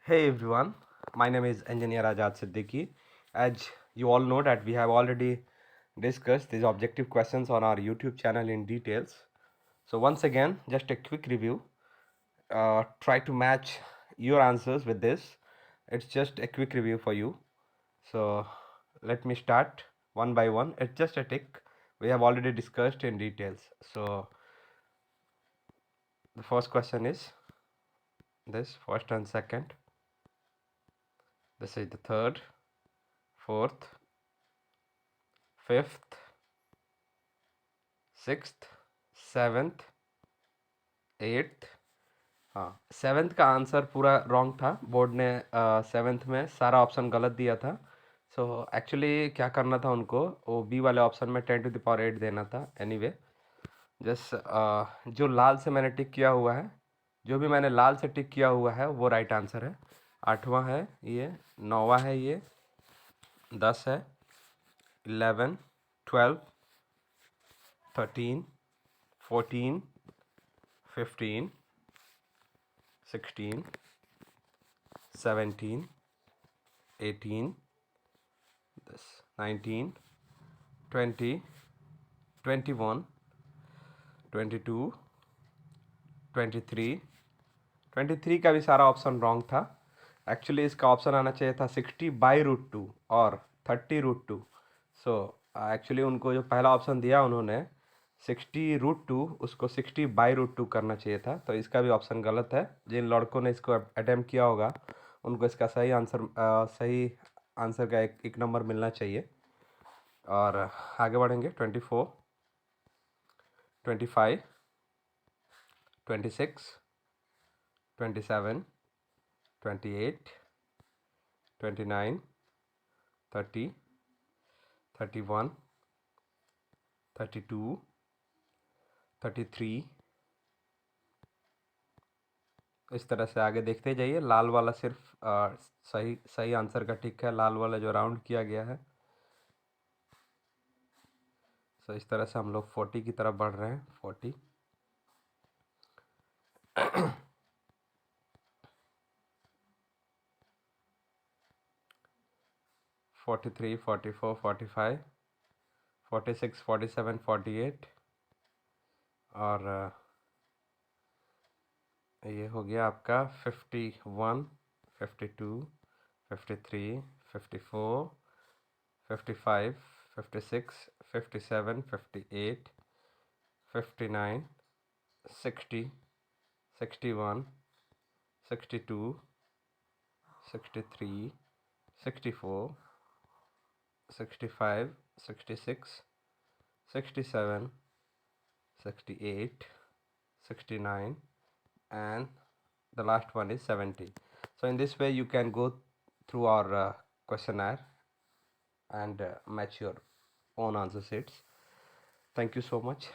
Hey everyone, my name is Engineer Azad Sir. As you all know that we have already discussed these objective questions on our YouTube channel in details. So once again, just a quick review. Try to match your answers with this. It's just a quick review for you. So let me start one by one. It's just a tick. We have already discussed in details. So the first question is this, first and second. This is the third, fourth, fifth, sixth, seventh, eighth. हाँ, seventh का answer पूरा wrong था। Board ने seventh में सारा option गलत दिया था। सो एक्चुअली क्या करना था उनको, वो बी वाले ऑप्शन में 10⁸ देना था। एनीवे जस्ट जो लाल से मैंने टिक किया हुआ है, जो भी मैंने लाल से टिक किया हुआ है वो राइट आंसर है। आठवां है ये, नौवां है ये, 10 है, 11, 12, 13, 14, 15, 16, 17, 18, this 19, 20, 21, 22, 23, 23 का भी सारा ऑप्शन रॉन्ग था। एक्चुअली इसका ऑप्शन आना चाहिए था 60/√2 और 30√2। सो एक्चुअली उनको जो पहला ऑप्शन दिया उन्होंने 60√2, उसको 60/√2 करना चाहिए था। तो इसका भी ऑप्शन गलत है। जिन लड़कों ने इसको अटेम्प्ट किया होगा उनको इसका सही आंसर का एक नंबर मिलना चाहिए। और आगे बढ़ेंगे। 24, 25, 26, 27, 28, 29, 30, 31, 32, 33। इस तरह से आगे देखते जाइए। लाल वाला सिर्फ सही आंसर का टिक है, लाल वाला जो राउंड किया गया है। सो इस तरह से हम लोग 40 की तरफ बढ़ रहे हैं। 40, 43, 44, 45, 46, 47, 48 और ये हो गया आपका 51, 52, 53, 54, 55, 56, 57, 58, 59, 60, 61, 62, 63, 64, 65, 66, 67, 68, 69, and the last one is 70. So in this way you can go through our questionnaire and match your own answer sheets. Thank you so much.